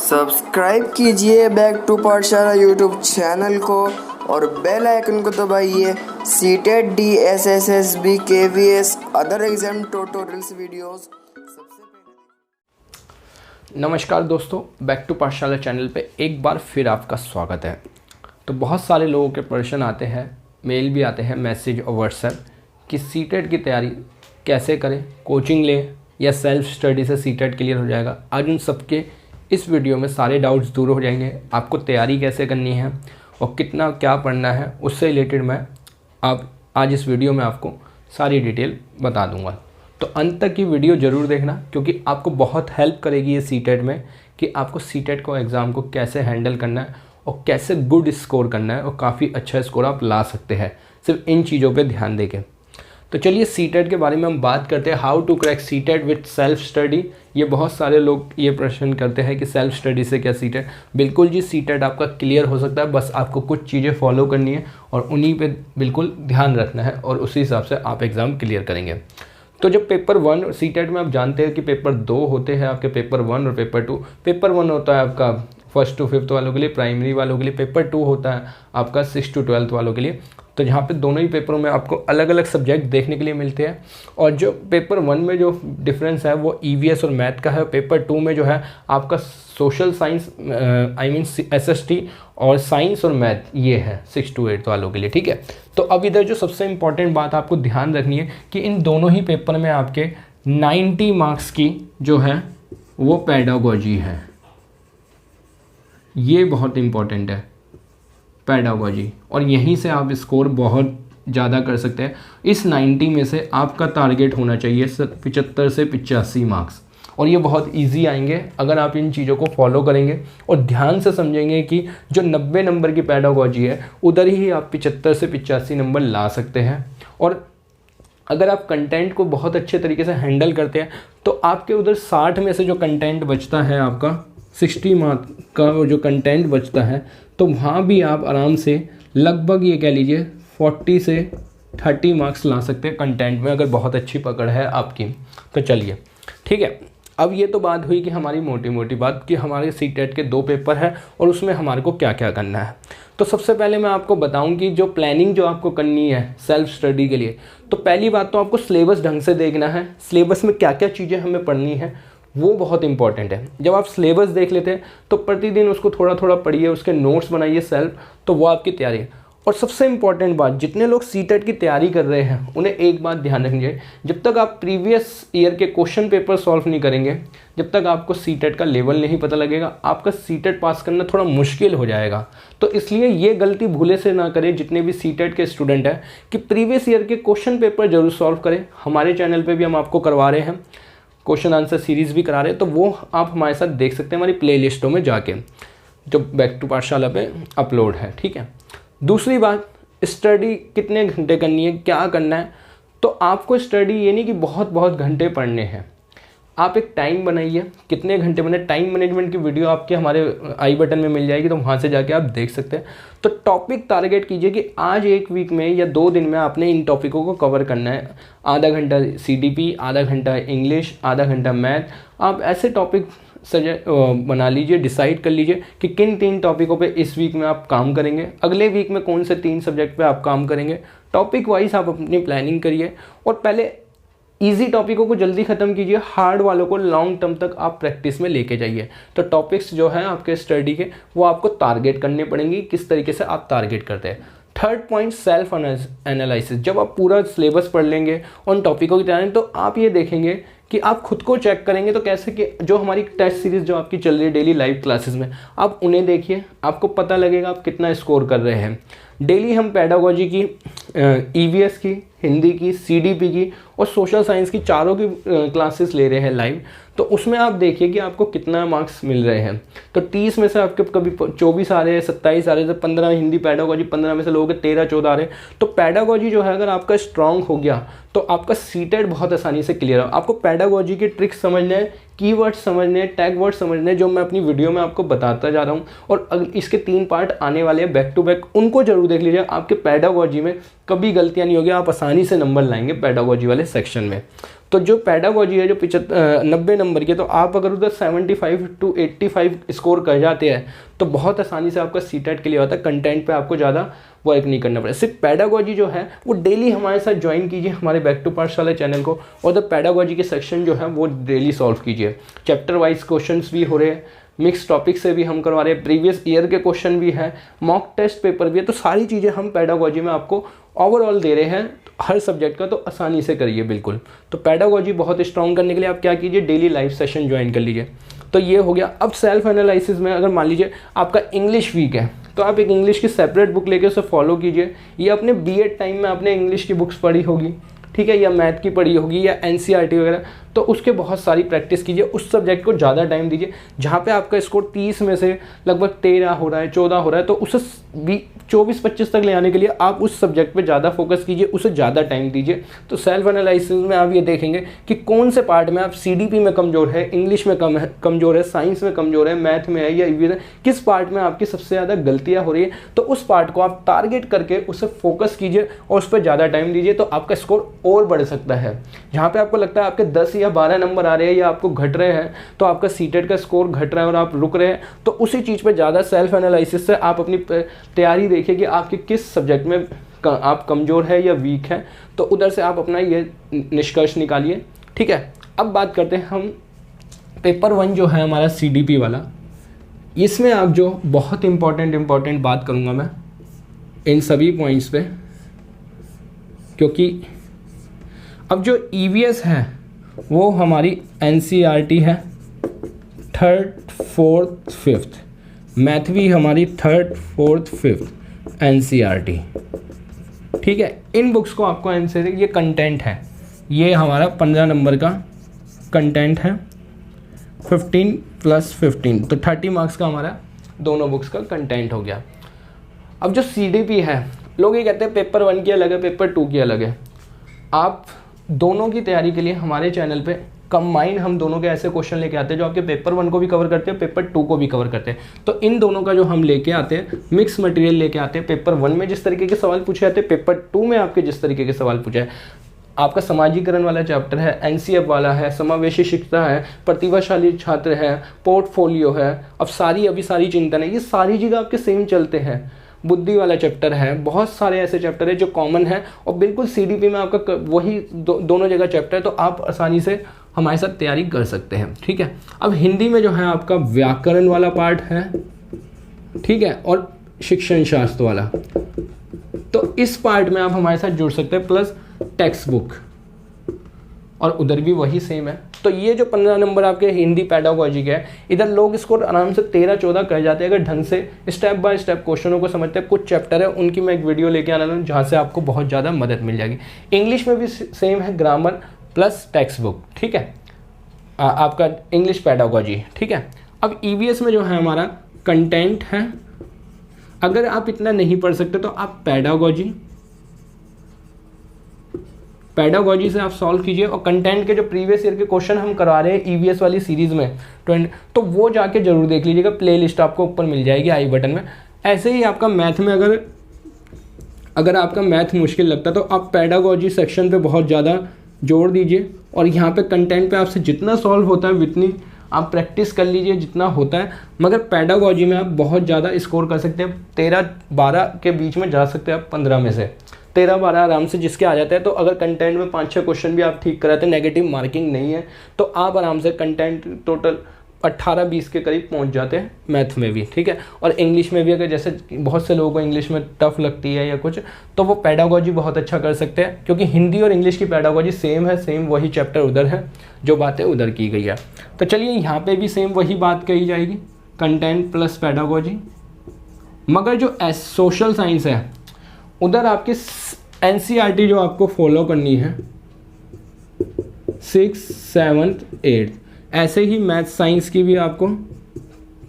Subscribe कीजिए back to पाठशाला YouTube channel को और बेल आइकन को दबाइए। CTET DSSSB KVS other exam tutorials videos सबसे पहले। नमस्कार दोस्तों, बैक टू पाठशाला चैनल पे एक बार फिर आपका स्वागत है। तो बहुत सारे लोगों के प्रश्न आते हैं, मेल भी आते हैं, मैसेज और व्हाट्सएप कि सीटेट की तैयारी कैसे करें, कोचिंग लें या सेल्फ स्टडी से सीटेट क्लियर हो जाएगा। आज उन सबके इस वीडियो में सारे डाउट्स दूर हो जाएंगे। आपको तैयारी कैसे करनी है और कितना क्या पढ़ना है, उससे रिलेटेड मैं आज इस वीडियो में आपको सारी डिटेल बता दूंगा। तो अंत तक की वीडियो ज़रूर देखना, क्योंकि आपको बहुत हेल्प करेगी ये सीटेट में कि आपको सीटेट को एग्ज़ाम को कैसे हैंडल करना है और कैसे गुड स्कोर करना है और काफ़ी अच्छा स्कोर आप ला सकते हैं सिर्फ इन चीज़ों पे ध्यान देके। तो चलिए सीटेट के बारे में हम बात करते हैं। How to crack CTET with self study. ये बहुत सारे लोग ये प्रश्न करते हैं कि सेल्फ स्टडी से क्या सीटेट। बिल्कुल जी, सीटेट आपका क्लियर हो सकता है, बस आपको कुछ चीज़ें फॉलो करनी है और उन्हीं पे बिल्कुल ध्यान रखना है और उसी हिसाब से आप एग्ज़ाम क्लियर करेंगे। तो जब पेपर 1 सीटेट में आप जानते हैं कि पेपर 2 होते हैं आपके, पेपर 1 और पेपर 2। पेपर 1 होता है आपका 1st to 5th वालों के लिए, प्राइमरी वालों के लिए। पेपर 2 होता है आपका 6th to 12th वालों के लिए। तो जहाँ पे दोनों ही पेपरों में आपको अलग अलग सब्जेक्ट देखने के लिए मिलते हैं। और जो पेपर 1 में जो डिफरेंस है वो EVS और मैथ का है। पेपर 2 में जो है आपका सोशल साइंस SST और साइंस और मैथ, ये है 6th to 8th वालों के लिए। ठीक है, तो अब इधर जो सबसे इम्पॉर्टेंट बात आपको ध्यान रखनी है कि इन दोनों ही पेपर में आपके 90 मार्क्स की जो है वो पेडागोजी है। ये बहुत इम्पॉर्टेंट है, पेडागोजी, और यहीं से आप स्कोर बहुत ज़्यादा कर सकते हैं। इस 90 में से आपका टारगेट होना चाहिए 75 से 85 मार्क्स, और ये बहुत इजी आएंगे अगर आप इन चीज़ों को फॉलो करेंगे और ध्यान से समझेंगे कि जो 90 नंबर की पेडागोजी है उधर ही आप 75 से 85 नंबर ला सकते हैं। और अगर आप कंटेंट को बहुत अच्छे तरीके से हैंडल करते हैं तो आपके उधर 60 में से जो कंटेंट बचता है आपका 60 मार्क का जो कंटेंट बचता है, तो वहाँ भी आप आराम से लगभग ये कह लीजिए 40 से 30 मार्क्स ला सकते हैं कंटेंट में, अगर बहुत अच्छी पकड़ है आपकी। तो चलिए ठीक है, अब ये तो बात हुई कि हमारी मोटी मोटी बात कि हमारे सीटेट के 2 पेपर है और उसमें हमारे को क्या क्या करना है। तो सबसे पहले मैं आपको बताऊं कि जो प्लानिंग जो आपको करनी है सेल्फ स्टडी के लिए, तो पहली बात तो आपको सिलेबस ढंग से देखना है। सिलेबस में क्या क्या चीज़ें हमें पढ़नी है वो बहुत इंपॉर्टेंट है। जब आप सिलेबस देख लेते हैं तो प्रतिदिन उसको थोड़ा थोड़ा पढ़िए, उसके नोट्स बनाइए सेल्फ, तो वो आपकी तैयारी है। और सबसे इम्पॉर्टेंट बात, जितने लोग सीटेट की तैयारी कर रहे हैं उन्हें एक बात ध्यान रखनी है, जब तक आप प्रीवियस ईयर के क्वेश्चन पेपर सॉल्व नहीं करेंगे, जब तक आपको सीटेट का लेवल नहीं पता लगेगा, आपका सीटेट पास करना थोड़ा मुश्किल हो जाएगा। तो इसलिए ये गलती भूले से ना करें जितने भी सीटेट के स्टूडेंट हैं कि प्रीवियस ईयर के क्वेश्चन पेपर जरूर सॉल्व करें। हमारे चैनल पर भी हम आपको करवा रहे हैं, क्वेश्चन आंसर सीरीज़ भी करा रहे हैं, तो वो आप हमारे साथ देख सकते हैं हमारी प्लेलिस्टों में जाके, जो बैक टू पाठशाला पे अपलोड है। ठीक है, दूसरी बात, स्टडी कितने घंटे करनी है, क्या करना है। तो आपको स्टडी ये नहीं कि बहुत बहुत घंटे पढ़ने हैं, आप एक टाइम बनाइए। कितने घंटे बने, टाइम मैनेजमेंट की वीडियो आपके हमारे आई बटन में मिल जाएगी, तो वहाँ से जाके आप देख सकते हैं। तो टॉपिक टारगेट कीजिए कि आज एक वीक में या 2 दिन में आपने इन टॉपिकों को कवर करना है। आधा घंटा CDP, आधा घंटा इंग्लिश, आधा घंटा मैथ। आप ऐसे टॉपिक बना लीजिए, डिसाइड कर लीजिए कि किन 3 टॉपिकों पे इस वीक में आप काम करेंगे, अगले वीक में कौन से 3 सब्जेक्ट पे आप काम करेंगे। टॉपिक वाइज आप अपनी प्लानिंग करिए और पहले इजी टॉपिकों को जल्दी ख़त्म कीजिए, हार्ड वालों को लॉन्ग टर्म तक आप प्रैक्टिस में लेके जाइए। तो टॉपिक्स जो हैं आपके स्टडी के वो आपको टारगेट करने पड़ेंगे, किस तरीके से आप टारगेट करते हैं। Third point, self analysis. जब आप पूरा सिलेबस पढ़ लेंगे उन टॉपिकों की तैयारी, तो आप ये देखेंगे कि आप खुद को चेक करेंगे। तो कैसे कि जो हमारी टेस्ट सीरीज़ जो आपकी चल रही है डेली लाइव क्लासेस में, आप उन्हें देखिए, आपको पता लगेगा आप कितना स्कोर कर रहे हैं। डेली हम पेडागोजी की, EVS की, हिंदी की, CDP की और सोशल साइंस की चारों की क्लासेस ले रहे हैं लाइव। तो उसमें आप देखिए कि आपको कितना मार्क्स मिल रहे हैं। तो 30 में से आपके कभी 24 आ रहे हैं, 27 आ रहे हैं, तो 15 हिंदी पेडागोजी, 15 में से लोगों के 13-14 आ रहे हैं। तो पेडागोजी जो है अगर आपका स्ट्रांग हो गया तो आपका सीटेट बहुत आसानी से क्लियर हो। आपको पेडागोजी के ट्रिक्स समझने हैं, कीवर्ड समझने हैं, टैग वर्ड समझने हैं, जो मैं अपनी वीडियो में आपको बताता जा रहा हूँ। और इसके 3 पार्ट आने वाले हैं बैक टू बैक, उनको जरूर देख लीजिए। आपके पेडागोजी में कभी गलतियाँ नहीं होगी, आप आसानी से नंबर लाएंगे पेडागोजी वाले सेक्शन में। तो जो पेडागोजी है जो 90 नंबर की है, तो आप अगर उधर 75 to 85 स्कोर कर जाते हैं तो बहुत आसानी से आपका सीटेट क्लियर होता है। कंटेंट पे आपको ज़्यादा वर्क नहीं करना पड़ेगा। सिर्फ पेडागोजी जो है वो डेली हमारे साथ ज्वाइन कीजिए हमारे बैक टू पाठशाला चैनल को, और द पेडागोजी के सेक्शन जो है वो डेली सॉल्व कीजिए। चैप्टर वाइज क्वेश्चंस भी हो रहे हैं, मिक्स टॉपिक से भी हम करवा रहे हैं, प्रीवियस ईयर के क्वेश्चन भी हैं, मॉक टेस्ट पेपर भी है। तो सारी चीज़ें हम पेडागोजी में आपको ओवरऑल दे रहे हैं हर सब्जेक्ट का, तो आसानी से करिए बिल्कुल। तो पेडागोजी बहुत स्ट्रॉन्ग करने के लिए आप क्या कीजिए, डेली लाइव सेशन ज्वाइन कर लीजिए। तो ये हो गया। अब सेल्फ एनालिसिस में अगर मान लीजिए आपका इंग्लिश वीक है तो आप एक इंग्लिश की सेपरेट बुक लेके उसे फॉलो कीजिए। ये अपने बीएड टाइम में आपने इंग्लिश की बुक्स पढ़ी होगी, ठीक है, या मैथ की पढ़ी होगी या एनसीईआरटी वगैरह, तो उसके बहुत सारी प्रैक्टिस कीजिए। उस सब्जेक्ट को ज़्यादा टाइम दीजिए। जहाँ पे आपका स्कोर 30 में से लगभग 13 हो रहा है, 14 हो रहा है, तो उसे 24-25 तक ले आने के लिए आप उस सब्जेक्ट पे ज़्यादा फोकस कीजिए, उसे ज़्यादा टाइम दीजिए। तो सेल्फ एनालिसिस में आप ये देखेंगे कि कौन से पार्ट में आप सीडीपी में कमज़ोर है, इंग्लिश में कमज़ोर है, साइंस में कमज़ोर है, मैथ में है या ईवीएस है, किस पार्ट में आपकी सबसे ज़्यादा गलतियाँ हो रही है। तो उस पार्ट को आप टारगेट करके उसे फोकस कीजिए और उस पर ज़्यादा टाइम दीजिए, तो आपका स्कोर और बढ़ सकता है। जहाँ पे आपको लगता है आपके 10 या 12 नंबर आ रहे हैं या आपको घट रहे हैं, तो आपका सीटेट का स्कोर घट रहा है और आप रुक रहे हैं, तो उसी चीज़ पे ज़्यादा सेल्फ एनालिसिस से आप अपनी तैयारी देखिए कि आपके किस सब्जेक्ट में आप कमज़ोर है या वीक है, तो उधर से आप अपना ये निष्कर्ष निकालिए। ठीक है, अब बात करते हैं हम पेपर 1 जो है हमारा सीडीपी वाला। इसमें आप जो बहुत इम्पॉर्टेंट बात करूँगा मैं इन सभी पॉइंट्स पे, क्योंकि अब जो ईवीएस है वो हमारी एनसीईआरटी है 3rd, 4th, 5th, मैथ भी हमारी 3rd, 4th, 5th एनसीईआरटी। ठीक है, इन बुक्स को आपको ये कंटेंट है, ये हमारा 15 नंबर का कंटेंट है, 15 + 15 तो 30 मार्क्स का हमारा दोनों बुक्स का कंटेंट हो गया। अब जो सीडीपी है, लोग ये कहते हैं पेपर 1 की अलग है, पेपर 2 की अलग है। आप दोनों की तैयारी के लिए हमारे चैनल पे कंबाइन हम दोनों के ऐसे क्वेश्चन लेके आते हैं जो आपके पेपर 1 को भी कवर करते हैं, पेपर 2 को भी कवर करते हैं। तो इन दोनों का जो हम लेके आते हैं मिक्स मटेरियल लेके आते हैं। पेपर 1 में जिस तरीके के सवाल पूछे जाते हैं, पेपर 2 में आपके जिस तरीके के सवाल पूछे हैं। आपका समाजीकरण वाला चैप्टर है, एनसीएफ वाला है, समावेशी शिक्षा है, प्रतिभाशाली छात्र है, पोर्टफोलियो है, अब सारी चिंतन है, ये सारी चीज़ें आपके सेम चलते हैं। बुद्धि वाला चैप्टर है, बहुत सारे ऐसे चैप्टर है जो कॉमन है और बिल्कुल सीडीपी में आपका वही दोनों जगह चैप्टर है, तो आप आसानी से हमारे साथ तैयारी कर सकते हैं। ठीक है, अब हिंदी में जो है आपका व्याकरण वाला पार्ट है, ठीक है, और शिक्षण शास्त्र वाला, तो इस पार्ट में आप हमारे साथ जुड़ सकते हैं, प्लस टेक्स्ट बुक, और उधर भी वही सेम है। तो ये जो 15 नंबर आपके हिंदी पेडागोजी के है, इधर लोग इसको आराम से 13-14 कर जाते हैं अगर ढंग से स्टेप बाय स्टेप क्वेश्चनों को समझते हैं। कुछ चैप्टर है उनकी मैं एक वीडियो लेके आना हूँ जहाँ से आपको बहुत ज़्यादा मदद मिल जाएगी। इंग्लिश में भी सेम है, ग्रामर प्लस टेक्स्ट बुक, ठीक है, आपका इंग्लिश पेडागोजी। ठीक है, अब ईवीएस में जो है हमारा कंटेंट है, अगर आप इतना नहीं पढ़ सकते तो आप पेडागोजी से आप सॉल्व कीजिए, और कंटेंट के जो प्रीवियस ईयर के क्वेश्चन हम करवा रहे हैं ईवीएस वाली सीरीज़ में 20, तो वो जाके जरूर देख लीजिएगा, प्लेलिस्ट आपको ऊपर मिल जाएगी आई बटन में। ऐसे ही आपका मैथ में अगर आपका मैथ मुश्किल लगता है तो आप पेडागोजी सेक्शन पे बहुत ज़्यादा जोर दीजिए, और यहाँ पे कंटेंट पे आपसे जितना सॉल्व होता है उतनी आप प्रैक्टिस कर लीजिए जितना होता है। मगर पेडागोजी में आप बहुत ज़्यादा स्कोर कर सकते हैं, 13-12 के बीच में जा सकते हैं आप, 15 में से 13-12 आराम से जिसके आ जाते हैं। तो अगर कंटेंट में 5-6 क्वेश्चन भी आप ठीक कराते हैं, नेगेटिव मार्किंग नहीं है, तो आप आराम से कंटेंट टोटल 18-20 के करीब पहुंच जाते हैं मैथ में भी। ठीक है, और इंग्लिश में भी अगर जैसे बहुत से लोगों को इंग्लिश में टफ लगती है या कुछ, तो वो पेडागोजी बहुत अच्छा कर सकते हैं, क्योंकि हिंदी और इंग्लिश की पेडागोजी सेम है, सेम वही चैप्टर उधर है, जो बातें उधर की गई है। तो चलिए यहाँ पे भी सेम वही बात कही जाएगी, कंटेंट प्लस पेडागोजी। मगर जो सोशल साइंस है उधर आपकी एनसीईआरटी जो आपको फॉलो करनी है 6th, 7th, 8th, ऐसे ही मैथ साइंस की भी आपको,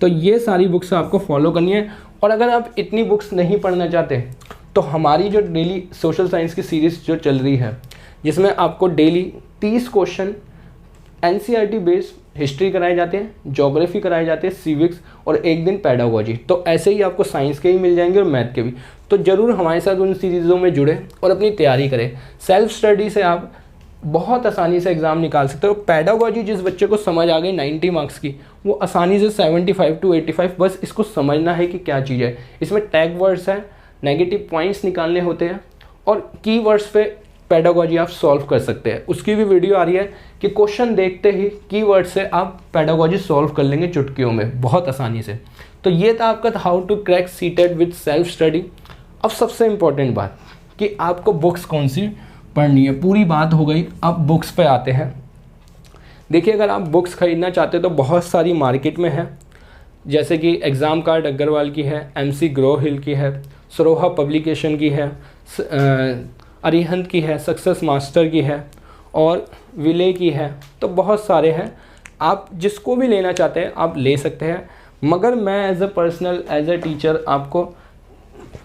तो ये सारी बुक्स आपको फॉलो करनी है। और अगर आप इतनी बुक्स नहीं पढ़ना चाहते तो हमारी जो डेली सोशल साइंस की सीरीज़ जो चल रही है, जिसमें आपको daily 30 question NCERT based history कराए जाते हैं, ज्योग्राफी कराए जाते हैं, सिविक्स, और एक दिन पेडागोजी, तो ऐसे ही आपको साइंस के ही मिल जाएंगे और मैथ के भी। तो ज़रूर हमारे साथ उन सीरीज़ों में जुड़े और अपनी तैयारी करें। सेल्फ स्टडी से आप बहुत आसानी से एग्ज़ाम निकाल सकते हो। पैडागोजी जिस बच्चे को समझ आ गई 90 मार्क्स की, वो आसानी से 75 to 85, बस इसको समझना है कि क्या चीज़ है। इसमें टैग वर्ड्स है, नेगेटिव पॉइंट्स निकालने होते हैं और की वर्ड्स पे पैडागोजी आप सॉल्व कर सकते हैं। उसकी भी वीडियो आ रही है कि क्वेश्चन देखते ही की वर्ड से आप पैडागोजी सॉल्व कर लेंगे चुटकियों में बहुत आसानी से। तो ये था आपका how to crack CTET with self study. अब सबसे इम्पॉर्टेंट बात कि आपको बुक्स कौन सी पढ़नी है, पूरी बात हो गई। अब बुक्स पे आते हैं। देखिए, अगर आप बुक्स खरीदना चाहते हो तो बहुत सारी मार्केट में है, जैसे कि एग्ज़ाम कार्ड अग्रवाल की है, MC ग्रो हिल की है, सरोहा पब्लिकेशन की है, अरिहंत की है, सक्सेस मास्टर की है और विले की है। तो बहुत सारे हैं, आप जिसको भी लेना चाहते हैं आप ले सकते हैं। मगर मैं एज ए टीचर आपको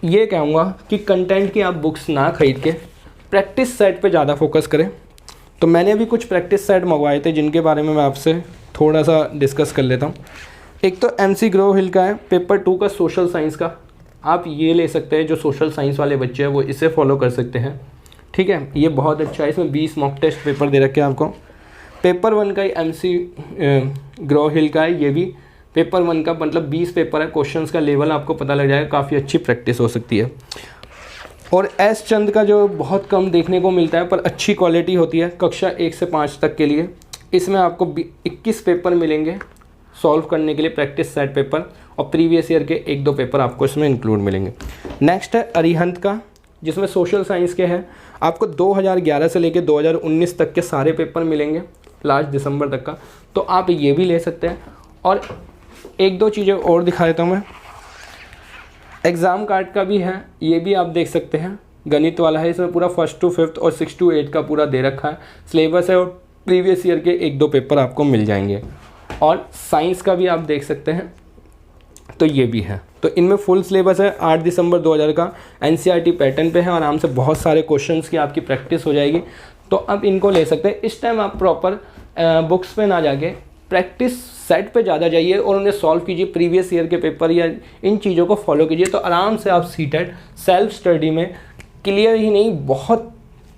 ये कहूँगा कि कंटेंट की आप बुक्स ना खरीद के प्रैक्टिस सेट पे ज़्यादा फोकस करें। तो मैंने अभी कुछ प्रैक्टिस सेट मंगवाए थे जिनके बारे में मैं आपसे थोड़ा सा डिस्कस कर लेता हूँ। एक तो MC ग्रो हिल का है, पेपर 2 का सोशल साइंस का, आप ये ले सकते हैं। जो सोशल साइंस वाले बच्चे हैं वो इसे फॉलो कर सकते हैं, ठीक है। ये बहुत अच्छा है, इसमें 20 मॉक टेस्ट पेपर दे रखे हैं आपको। पेपर 1 का ही MC ग्रो हिल का है, ये भी पेपर 1 का मतलब 20 पेपर है। क्वेश्चंस का लेवल आपको पता लग जाएगा, काफ़ी अच्छी प्रैक्टिस हो सकती है। और S चंद का जो बहुत कम देखने को मिलता है पर अच्छी क्वालिटी होती है, कक्षा 1 से 5 तक के लिए। इसमें आपको 21 पेपर मिलेंगे सॉल्व करने के लिए, प्रैक्टिस सेट पेपर, और प्रीवियस ईयर के 1-2 पेपर आपको इसमें इंक्लूड मिलेंगे। नेक्स्ट है अरिहंत का, जिसमें सोशल साइंस के हैं। आपको 2011 से लेकर 2019 तक के सारे पेपर मिलेंगे, लास्ट दिसंबर तक का, तो आप ये भी ले सकते हैं। और 1-2 चीज़ें और दिखा देता हूँ मैं। एग्ज़ाम कार्ड का भी है, ये भी आप देख सकते हैं, गणित वाला है। इसमें पूरा 1st to 5th और 6 to 8 का पूरा दे रखा है, सिलेबस है, और प्रीवियस ईयर के 1-2 पेपर आपको मिल जाएंगे। और साइंस का भी आप देख सकते हैं, तो ये भी है। तो इनमें फुल सिलेबस है, 8 दिसंबर 2000 का NCERT पैटर्न पे है, आराम से बहुत सारे क्वेश्चंस की आपकी प्रैक्टिस हो जाएगी। तो आप इनको ले सकते हैं। इस टाइम आप प्रॉपर बुक्स पे ना जाके प्रैक्टिस सेट पे ज़्यादा जाइए और उन्हें सॉल्व कीजिए, प्रीवियस ईयर के पेपर या इन चीज़ों को फॉलो कीजिए। तो आराम से आप सीटेट सेल्फ स्टडी में क्लियर ही नहीं, बहुत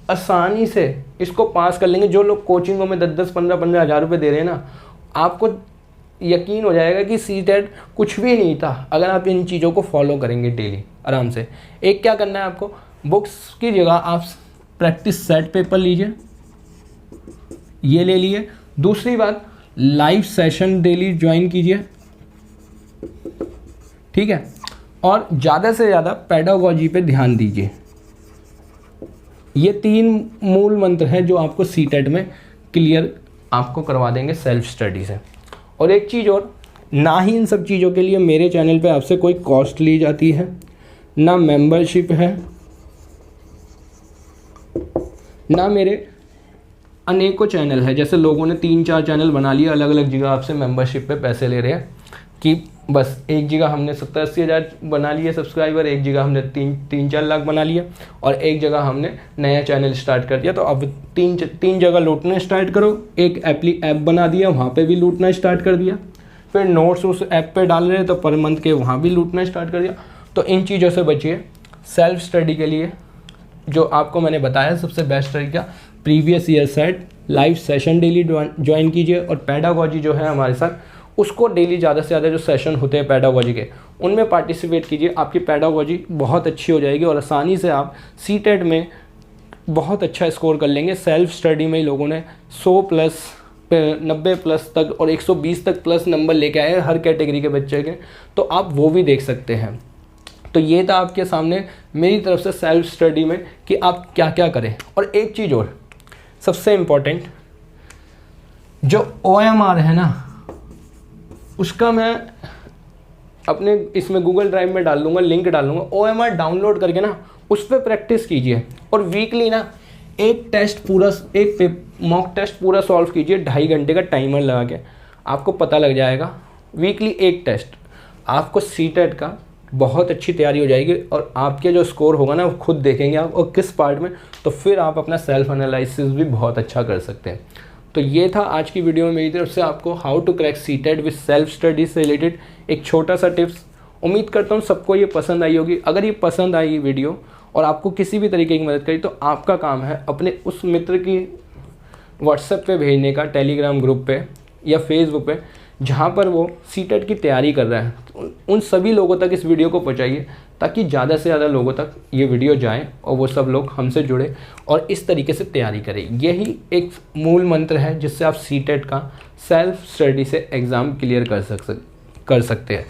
आसानी से इसको पास कर लेंगे। जो लोग कोचिंगों में 10-10, 15-15 हज़ार रुपये दे रहे हैं ना, आपको यकीन हो जाएगा कि सीटेट कुछ भी नहीं था अगर आप इन चीज़ों को फॉलो करेंगे डेली आराम से। एक क्या करना है आपको, बुक्स की जगह आप प्रैक्टिस सेट पेपर लीजिए, ये ले लिए। दूसरी बात, लाइव सेशन डेली ज्वाइन कीजिए, ठीक है। और ज़्यादा से ज़्यादा पैडागोजी पे ध्यान दीजिए। ये 3 मूल मंत्र हैं जो आपको सीटेट में क्लियर आपको करवा देंगे सेल्फ स्टडी से। और एक चीज़ और, ना ही इन सब चीज़ों के लिए मेरे चैनल पे आपसे कोई कॉस्ट ली जाती है, ना मेंबरशिप है, ना मेरे अनेकों चैनल है। जैसे लोगों ने 3-4 चैनल बना लिए, अलग अलग जगह आपसे मेंबरशिप पे पैसे ले रहे हैं कि बस एक जगह हमने 70-80 हज़ार बना लिए सब्सक्राइबर, एक जगह हमने 3-4 लाख बना लिए, और एक जगह हमने नया चैनल स्टार्ट कर दिया। तो अब तीन जगह लूटना स्टार्ट करो। एक ऐप बना दिया, वहाँ पे भी लूटना स्टार्ट कर दिया। फिर नोट्स उस ऐप पे डाल रहे हैं तो पर मंथ के वहाँ भी लूटना स्टार्ट कर दिया। तो इन चीज़ों से बचिए। सेल्फ स्टडी के लिए जो आपको मैंने बताया सबसे बेस्ट तरीका, previous year set, live session daily join कीजिए। और पैडागोजी जो है हमारे साथ, उसको डेली ज़्यादा से ज़्यादा जो सेशन होते हैं पैडागोजी के, उनमें पार्टिसिपेट कीजिए। आपकी पैडागोजी बहुत अच्छी हो जाएगी और आसानी से आप सीटेट में बहुत अच्छा स्कोर कर लेंगे। सेल्फ स्टडी में ही लोगों ने 100+, 90+ तक और 120 तक प्लस नंबर लेके आए हर कैटेगरी के बच्चे के, तो आप वो भी देख सकते हैं। तो ये था आपके सामने मेरी तरफ से सेल्फ स्टडी में कि आप क्या क्या करें। और एक चीज़ और सबसे इम्पोर्टेंट, जो OMR है ना, उसका मैं अपने इसमें गूगल ड्राइव में डाल दूंगा, लिंक डाल दूंगा। OMR डाउनलोड करके ना उस पर प्रैक्टिस कीजिए और वीकली ना एक मॉक टेस्ट पूरा सॉल्व कीजिए, 2.5 घंटे का टाइमर लगा के। आपको पता लग जाएगा, वीकली एक टेस्ट, आपको सीटेट का बहुत अच्छी तैयारी हो जाएगी और आपके जो स्कोर होगा ना वो खुद देखेंगे आप, और किस पार्ट में, तो फिर आप अपना सेल्फ एनालिसिस भी बहुत अच्छा कर सकते हैं। तो ये था आज की वीडियो में मेरी तरफ से आपको how to crack CTET with self study से रिलेटेड एक छोटा सा टिप्स। उम्मीद करता हूँ सबको ये पसंद आई होगी। अगर ये पसंद आई वीडियो और आपको किसी भी तरीके की मदद करी, तो आपका काम है अपने उस मित्र की व्हाट्सएप पे भेजने का, टेलीग्राम ग्रुप पे या फेसबुक पे, जहाँ पर वो सीटेट की तैयारी कर रहा है। उन सभी लोगों तक इस वीडियो को पहुँचाइए ताकि ज़्यादा से ज़्यादा लोगों तक ये वीडियो जाए और वो सब लोग हमसे जुड़े और इस तरीके से तैयारी करें। यही एक मूल मंत्र है जिससे आप सीटेट का सेल्फ स्टडी से एग्ज़ाम क्लियर कर सकते हैं।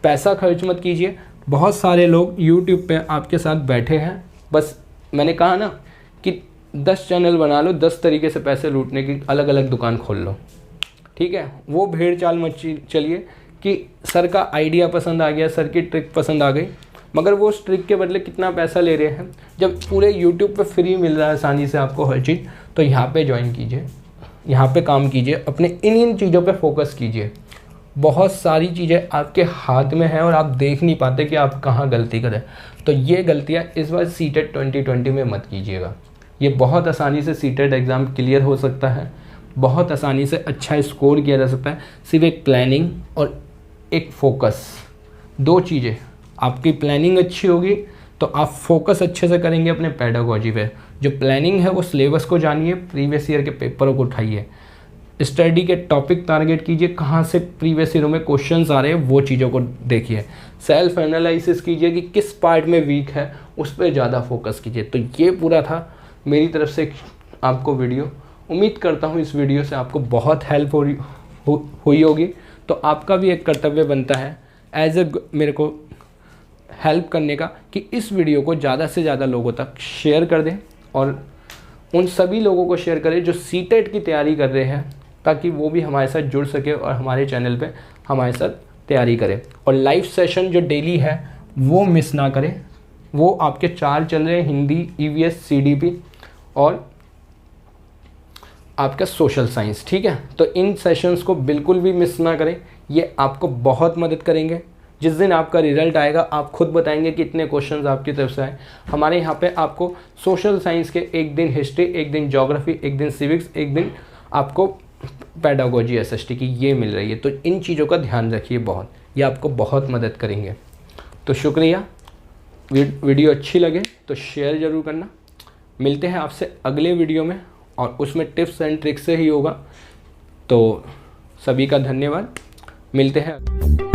पैसा खर्च मत कीजिए। बहुत सारे लोग यूट्यूब पे आपके साथ बैठे हैं, बस मैंने कहा ना कि 10 चैनल बना लो, 10 तरीके से पैसे लूटने की अलग अलग दुकान खोल लो, ठीक है। वो भेड़ चाल मत चलिए कि सर का आइडिया पसंद आ गया, सर की ट्रिक पसंद आ गई, मगर वो उस ट्रिक के बदले कितना पैसा ले रहे हैं। जब पूरे यूट्यूब पे फ्री मिल रहा है आसानी से आपको हर चीज़, तो यहाँ पे ज्वाइन कीजिए, यहाँ पे काम कीजिए, अपने इन चीज़ों पे फोकस कीजिए। बहुत सारी चीज़ें आपके हाथ में हैं और आप देख नहीं पाते कि आप कहाँ गलती करें। तो ये गलतियाँ इस बार सीटेट 2020 में मत कीजिएगा। ये बहुत आसानी से सीटेट एग्ज़ाम क्लियर हो सकता है, बहुत आसानी से अच्छा स्कोर किया जा सकता है। सिर्फ एक प्लानिंग और एक फोकस, 2 चीज़ें। आपकी प्लानिंग अच्छी होगी तो आप फोकस अच्छे से करेंगे अपने पेडागोजी पे। जो प्लानिंग है वो सिलेबस को जानिए, प्रीवियस ईयर के पेपरों को उठाइए, स्टडी के टॉपिक टारगेट कीजिए, कहाँ से प्रीवियस ईयर में क्वेश्चंस आ रहे हैं वो चीज़ों को देखिए। सेल्फ एनालिसिस कीजिए कि किस पार्ट में वीक है, उस पर ज़्यादा फोकस कीजिए। तो ये पूरा था मेरी तरफ से आपको वीडियो। उम्मीद करता हूँ इस वीडियो से आपको बहुत हेल्प हुई होगी। तो आपका भी एक कर्तव्य बनता है एज ए मेरे को हेल्प करने का कि इस वीडियो को ज़्यादा से ज़्यादा लोगों तक शेयर कर दें और उन सभी लोगों को शेयर करें जो सीटेट की तैयारी कर रहे हैं, ताकि वो भी हमारे साथ जुड़ सके और हमारे चैनल पे हमारे साथ तैयारी करें। और लाइव सेशन जो डेली है वो मिस ना करें। वो आपके 4 चल रहे हैं, हिंदी, ईवीएस, सीडीपी और आपका सोशल साइंस, ठीक है। तो इन सेशंस को बिल्कुल भी मिस ना करें, ये आपको बहुत मदद करेंगे। जिस दिन आपका रिजल्ट आएगा आप खुद बताएंगे कि इतने क्वेश्चंस आपकी तरफ से आए। हमारे यहाँ पे आपको सोशल साइंस के एक दिन हिस्ट्री, एक दिन ज्योग्राफी, एक दिन सिविक्स, एक दिन आपको पेडागोजी एसएसटी की ये मिल रही है। तो इन चीज़ों का ध्यान रखिए बहुत, ये आपको बहुत मदद करेंगे। तो शुक्रिया। वीडियो अच्छी लगे तो शेयर ज़रूर करना। मिलते हैं आपसे अगले वीडियो में और उसमें टिप्स एंड ट्रिक्स से ही होगा। तो सभी का धन्यवाद, मिलते हैं।